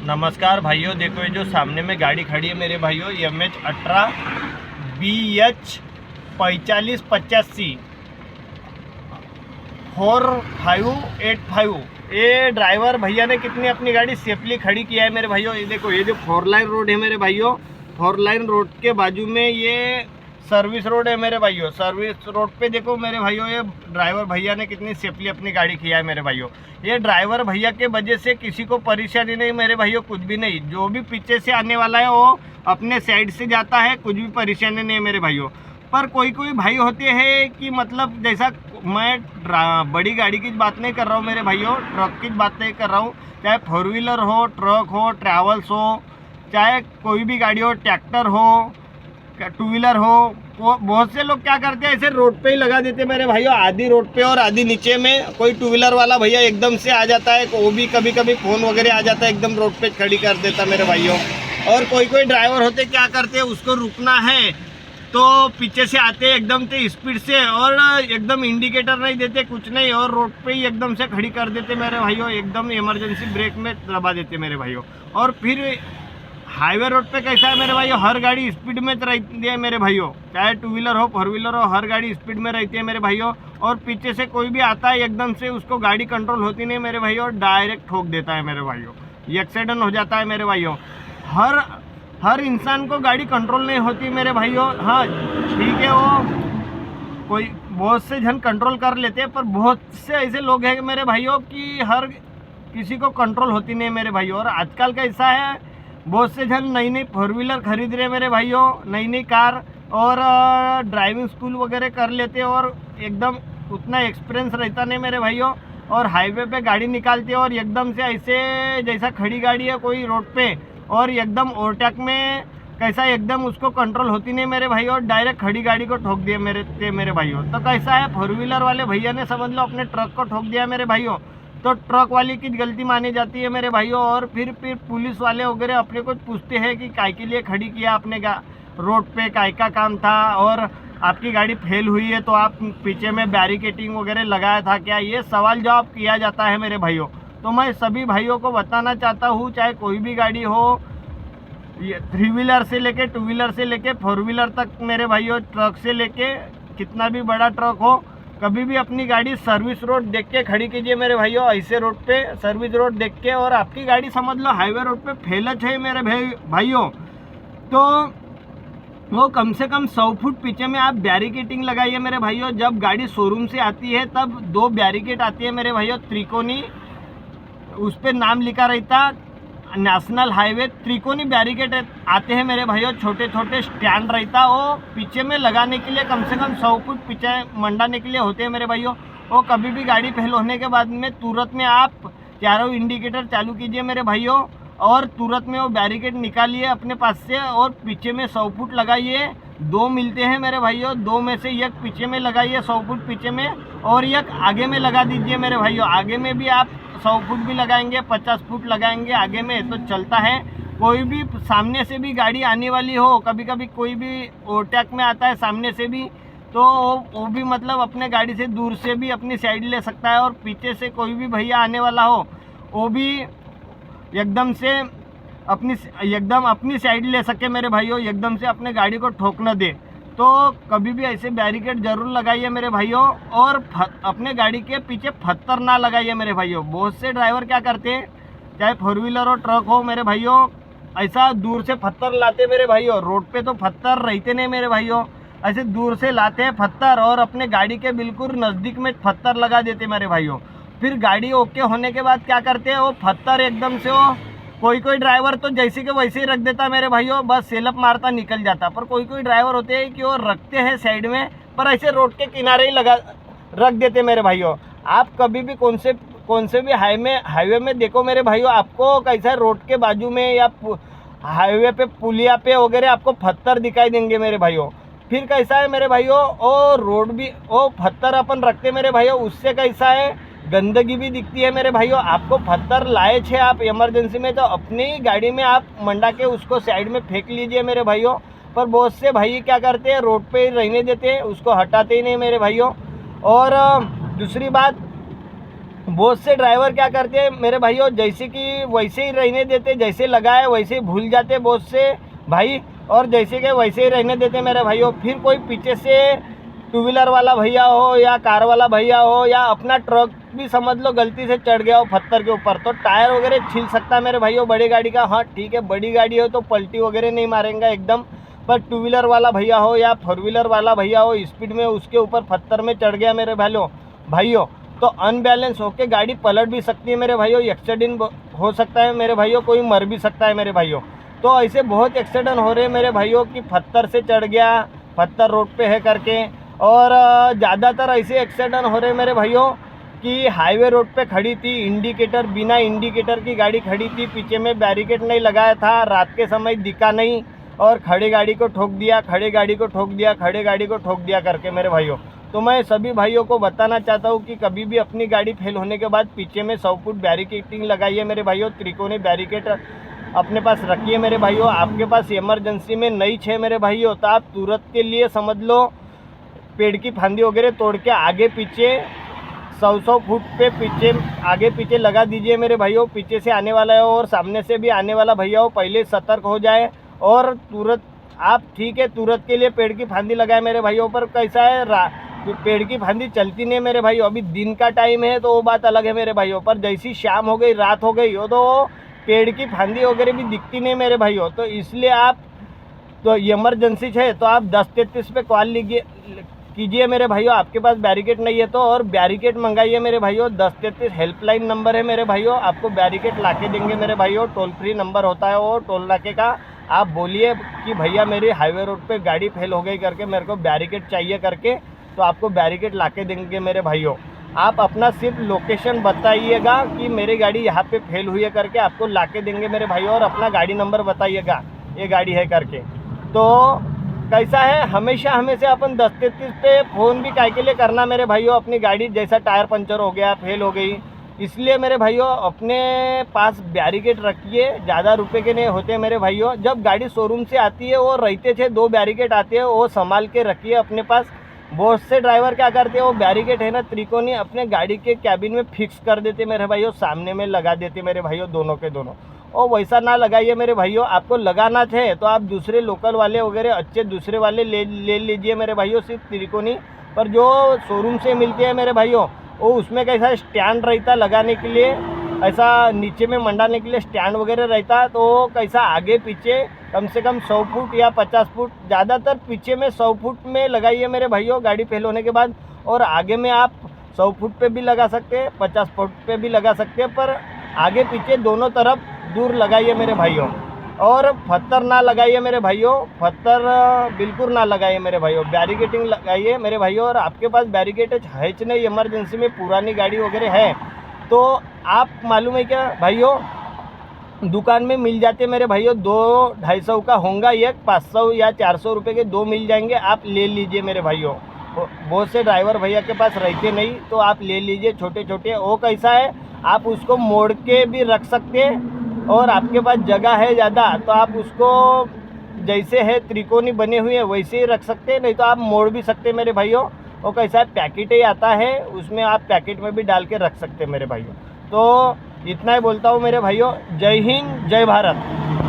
नमस्कार भाइयों, देखो ये जो सामने में गाड़ी खड़ी है मेरे भाइयों, MH18 BH 4585 4585। ये ड्राइवर भैया ने कितनी अपनी गाड़ी सेफली खड़ी किया है मेरे भाइयों। ये देखो, ये जो 4 लाइन रोड है मेरे भाइयों, 4 लाइन रोड के बाजू में ये सर्विस रोड है मेरे भाइयों। सर्विस रोड पे देखो मेरे भाइयों, ये ड्राइवर भैया ने कितनी सेफली अपनी गाड़ी किया है मेरे भाइयों। ये ड्राइवर भैया के वजह से किसी को परेशानी नहीं मेरे भाइयों, कुछ भी नहीं। जो भी पीछे से आने वाला है वो अपने साइड से जाता है, कुछ भी परेशानी नहीं है मेरे भाइयों। पर कोई कोई भाई होते हैं कि मतलब जैसा मैं बड़ी गाड़ी की बात नहीं कर रहा हूँ मेरे भाइयों, ट्रक की बात नहीं कर रहा हूँ। चाहे 4 व्हीलर हो, ट्रक हो, ट्रैवल्स हो, चाहे कोई भी गाड़ी हो, ट्रैक्टर हो, 2 व्हीलर हो, वो बहुत से लोग क्या करते हैं, ऐसे रोड पे ही लगा देते हैं मेरे भाइयों, आधी रोड पे और आधी नीचे में। कोई 2 व्हीलर वाला भैया एकदम से आ जाता है, वो भी कभी कभी फ़ोन वगैरह आ जाता है, एकदम रोड पे खड़ी कर देता मेरे भाइयों। और कोई कोई ड्राइवर होते क्या करते हैं, उसको रुकना है तो पीछे से आते एकदम से स्पीड से और एकदम इंडिकेटर नहीं देते, कुछ नहीं, और रोड पे ही एकदम से खड़ी कर देते मेरे भाइयों, एकदम इमरजेंसी ब्रेक में दबा देते मेरे भाइयों। और फिर हाईवे रोड पे कैसा है मेरे भाइयों, हर गाड़ी स्पीड में रहती है मेरे भाइयों, चाहे 2 व्हीलर हो, 4 व्हीलर हो, हर गाड़ी स्पीड में रहती है मेरे भाइयों। और पीछे से कोई भी आता है एकदम से, उसको गाड़ी कंट्रोल होती नहीं मेरे भाइयों, डायरेक्ट ठोक देता है मेरे भाइयों, ये एक्सीडेंट हो जाता है मेरे भाइयों। हर इंसान को गाड़ी कंट्रोल नहीं होती मेरे भाइयों। हाँ ठीक है, वो कोई बहुत से जन कंट्रोल कर लेते हैं, पर बहुत से ऐसे लोग हैं मेरे भाइयों कि हर किसी को कंट्रोल होती नहीं मेरे भाइयों। और आजकल का ऐसा है, बहुत से जन नई नई 4 व्हीलर खरीद रहे मेरे भाइयों, नई नई कार, और ड्राइविंग स्कूल वगैरह कर लेते और एकदम उतना एक्सपीरियंस रहता नहीं मेरे भाइयों, और हाईवे पे गाड़ी निकालते और एकदम से ऐसे जैसा खड़ी गाड़ी है कोई रोड पे, और एकदम ओवरटेक में कैसा एकदम उसको कंट्रोल होती नहीं मेरे भाई, और डायरेक्ट खड़ी गाड़ी को ठोक दिया मेरे भाइयों। तो कैसा है, 4 व्हीलर वाले भैया ने समझ लो अपने ट्रक को ठोक दिया मेरे भाइयों, तो ट्रक वाले की गलती मानी जाती है मेरे भाइयों। और फिर पुलिस वाले वगैरह अपने को पूछते हैं कि काय के लिए खड़ी किया आपने रोड पे, काय का काम था, और आपकी गाड़ी फेल हुई है तो आप पीछे में बैरिकेटिंग वगैरह लगाया था क्या, ये सवाल जवाब किया जाता है मेरे भाइयों। तो मैं सभी भाइयों को बताना चाहता हूँ, चाहे कोई भी गाड़ी हो, 3 व्हीलर से लेके 2 व्हीलर से लेके 4 व्हीलर तक मेरे भाइयों, ट्रक से लेके कितना भी बड़ा ट्रक हो, कभी भी अपनी गाड़ी सर्विस रोड देख के खड़ी कीजिए मेरे भाइयों। ऐसे रोड पे सर्विस रोड देख के, और आपकी गाड़ी समझ लो हाईवे रोड पे फेलच है मेरे भाइयों, तो वो कम से कम 100 फुट पीछे में आप बैरिकेटिंग लगाइए मेरे भाइयों। जब गाड़ी शोरूम से आती है तब 2 बैरिकेड आती है मेरे भाइयों, त्रिकोणी, उस पर नाम लिखा रहता नेशनल हाईवे, त्रिकोणी बैरिकेड आते हैं मेरे भाइयों, छोटे छोटे स्टैंड रहता, वो पीछे में लगाने के लिए कम से कम 100 फुट पीछे मंडाने के लिए होते हैं मेरे भाइयों। वो कभी भी गाड़ी फेल होने के बाद में तुरंत में आप चारों इंडिकेटर चालू कीजिए मेरे भाइयों, और तुरंत में वो बैरिकेड निकालिए अपने पास से, और पीछे में 100 फुट लगाइए। 2 मिलते हैं मेरे भाइयों, 2 में से एक पीछे में लगाइए 100 फुट पीछे में, और एक आगे में लगा दीजिए मेरे भाइयों। आगे में भी आप 100 फुट भी लगाएंगे, 50 फुट लगाएंगे आगे में तो चलता है। कोई भी सामने से भी गाड़ी आने वाली हो, कभी कभी कोई भी ओवरटेक में आता है सामने से भी, तो वो भी मतलब अपने गाड़ी से दूर से भी अपनी साइड ले सकता है। और पीछे से कोई भी भैया आने वाला हो, वो भी एकदम से अपनी साइड ले सके मेरे भाइयों, एकदम से अपने गाड़ी को ठोक न दे। तो कभी भी ऐसे बैरिकेड जरूर लगाइए मेरे भाइयों, और अपने गाड़ी के पीछे पत्थर ना लगाइए मेरे भाइयों। बहुत से ड्राइवर क्या करते हैं, चाहे 4 व्हीलर हो, ट्रक हो मेरे भाइयों, ऐसा दूर से पत्थर लाते मेरे भाइयों। रोड पे तो पत्थर रहते नहीं मेरे भाइयों, ऐसे दूर से लाते हैं पत्थर, और अपने गाड़ी के बिल्कुल नज़दीक में पत्थर लगा देते मेरे भाइयों। फिर गाड़ी ओके होने के बाद क्या करते हैं, वो पत्थर एकदम से वो कोई कोई ड्राइवर तो जैसे कि वैसे ही रख देता मेरे भाइयों, बस सेलअप मारता निकल जाता। पर कोई कोई ड्राइवर होते हैं कि वो रखते हैं साइड में, पर ऐसे रोड के किनारे ही रख देते मेरे भाइयों। आप कभी भी कौन से भी हाईवे में देखो मेरे भाइयों, आपको कैसा रोड के बाजू में या हाईवे पे पुलिया पे वगैरह आपको पत्थर दिखाई देंगे मेरे भाइयों। फिर कैसा है मेरे भाइयों, और रोड भी वो पत्थर अपन रखते मेरे भाइयों, उससे कैसा है गंदगी भी दिखती है मेरे भाइयों। आपको पत्थर लाए छे आप इमरजेंसी में, तो अपनी गाड़ी में आप मंडा के उसको साइड में फेंक लीजिए मेरे भाइयों। पर बहुत से भाई क्या करते हैं, रोड पे ही रहने देते हैं, उसको हटाते ही नहीं मेरे भाइयों। और दूसरी बात, बहुत से ड्राइवर क्या करते हैं मेरे भाइयों, जैसे कि वैसे ही रहने देते, जैसे लगाए वैसे ही भूल जाते बहुत से भाई, और जैसे कि वैसे ही रहने देते मेरे भाइयों। फिर कोई पीछे से टू व्हीलर वाला भैया हो या कार वाला भैया हो या अपना ट्रक भी समझ लो गलती से चढ़ गया हो पत्थर के ऊपर, तो टायर वगैरह छिल सकता है मेरे भाइयों बड़ी गाड़ी का। हाँ ठीक है, बड़ी गाड़ी हो तो पलटी वगैरह नहीं मारेंगे एकदम, पर टू व्हीलर वाला भैया हो या फोर व्हीलर वाला भैया हो, स्पीड में उसके ऊपर पत्थर में चढ़ गया मेरे भाइयों तो अनबैलेंस होके गाड़ी पलट भी सकती है मेरे भाइयों, एक्सीडेंट हो सकता है मेरे भाइयों, कोई मर भी सकता है मेरे भाइयों। तो ऐसे बहुत एक्सीडेंट हो रहे हैं मेरे भाइयों कि पत्थर से चढ़ गया, पत्थर रोड पे है करके। और ज़्यादातर ऐसे एक्सीडेंट हो रहे हैं मेरे भाइयों कि हाईवे रोड पे खड़ी थी, इंडिकेटर बिना इंडिकेटर की गाड़ी खड़ी थी, पीछे में बैरिकेड नहीं लगाया था, रात के समय दिखा नहीं और खड़ी गाड़ी को ठोक दिया, खड़ी गाड़ी को ठोक दिया, खड़ी गाड़ी को ठोक दिया करके मेरे भाइयों। तो मैं सभी भाइयों को बताना चाहता हूँ कि कभी भी अपनी गाड़ी फेल होने के बाद पीछे में 100 फुट बैरिकेडिंग लगाइए मेरे भाइयों, त्रिकोणी बैरिकेड अपने पास रखिए मेरे भाइयों। आपके पास इमरजेंसी में नहीं है मेरे भाइयों तो आप तुरंत के लिए समझ लो पेड़ की फांदी वगैरह तोड़ के आगे पीछे 100 फुट पे पीछे आगे पीछे लगा दीजिए मेरे भाइयों। पीछे से आने वाला है और सामने से भी आने वाला भैया हो, पहले सतर्क हो जाए और तुरंत आप ठीक है तुरंत के लिए पेड़ की फांदी लगाए मेरे भाइयों। पर कैसा है पेड़ की फांदी चलती नहीं मेरे भाइयों, अभी दिन का टाइम है तो वो बात अलग है मेरे भाइयों, पर जैसी शाम हो गई रात हो गई हो तो पेड़ की फांदी वगैरह भी दिखती नहीं मेरे भाइयों। तो इसलिए आप तो इमरजेंसी है तो आप 1033 पे कॉल कीजिए मेरे भाइयों, आपके पास बैरिकेड नहीं है तो, और बैरिकेड मंगाइए मेरे भाइयों। 1033 हेल्पलाइन नंबर है मेरे भाइयों, आपको बैरिकेड ला के देंगे मेरे भाइयों। टोल फ्री नंबर होता है वो टोल नाके का, आप बोलिए कि भैया मेरी हाईवे रोड पे गाड़ी फेल हो गई करके मेरे को बैरिकेड चाहिए करके, तो आपको बैरिकेड ला के देंगे मेरे भाइयों। आप अपना सिर्फ लोकेशन बताइएगा कि मेरी गाड़ी यहाँ पे फेल हुई है करके, आपको ला के देंगे मेरे भाइयों, और अपना गाड़ी नंबर बताइएगा ये गाड़ी है करके। तो कैसा है हमेशा अपन 1033 पे फ़ोन भी काय के लिए करना मेरे भाइयों, अपनी गाड़ी जैसा टायर पंचर हो गया फेल हो गई, इसलिए मेरे भाइयों अपने पास बैरिकेड रखिए, ज़्यादा रुपए के नहीं होते मेरे भाइयों। जब गाड़ी शोरूम से आती है वो रहते थे 2 बैरिकेड आते हैं, वो संभाल के रखिए अपने पास। बहुत से ड्राइवर क्या करते हैं वो बैरिकेड है ना त्रिकोणी अपने गाड़ी के कैबिन में फिक्स कर देते मेरे भाइयों, सामने में लगा देते मेरे भाइयों दोनों के दोनों, और वैसा ना लगाइए मेरे भाइयों। आपको लगाना है तो आप दूसरे लोकल वाले वगैरह अच्छे दूसरे वाले ले लीजिए मेरे भाइयों, सिर्फ त्रिकोणी। पर जो शोरूम से मिलते हैं मेरे भाइयों वो उसमें कैसा स्टैंड रहता लगाने के लिए, ऐसा नीचे में मंडाने के लिए स्टैंड वगैरह रहता है, तो कैसा आगे पीछे कम से कम 100 फुट या 50 फुट, ज़्यादातर पीछे में 100 फुट में लगाइए मेरे भाइयों गाड़ी फेल होने के बाद, और आगे में आप 100 फुट पे भी लगा सकते हैं, 50 फुट पे भी लगा सकते हैं, पर आगे पीछे दोनों तरफ दूर लगाइए मेरे भाइयों। और पत्थर ना लगाइए मेरे भाइयों, पत्थर बिल्कुल ना लगाइए मेरे भाइयों, बैरिकेडिंग लगाइए मेरे भाइयों। और आपके पास बैरिकेड है नहीं, इमरजेंसी में पुरानी गाड़ी वगैरह है तो आप मालूम है क्या भाइयों, दुकान में मिल जाते मेरे भाइयों, 200-250 का होगा एक, 500 या 400 रुपये के 2 मिल जाएंगे, आप ले लीजिए मेरे भाइयों। बहुत से ड्राइवर भैया के पास रहते नहीं तो आप ले लीजिए छोटे छोटे। वो कैसा है आप उसको मोड़ के भी रख सकते हैं, और आपके पास जगह है ज़्यादा तो आप उसको जैसे है त्रिकोणी बने हुए वैसे ही रख सकते हैं, नहीं तो आप मोड़ भी सकते हैं मेरे भाइयों। वो कैसा है पैकेट ही आता है, उसमें आप पैकेट में भी डाल के रख सकते हैं मेरे भाइयों। तो इतना ही बोलता हूँ मेरे भाइयों, जय हिंद जय भारत।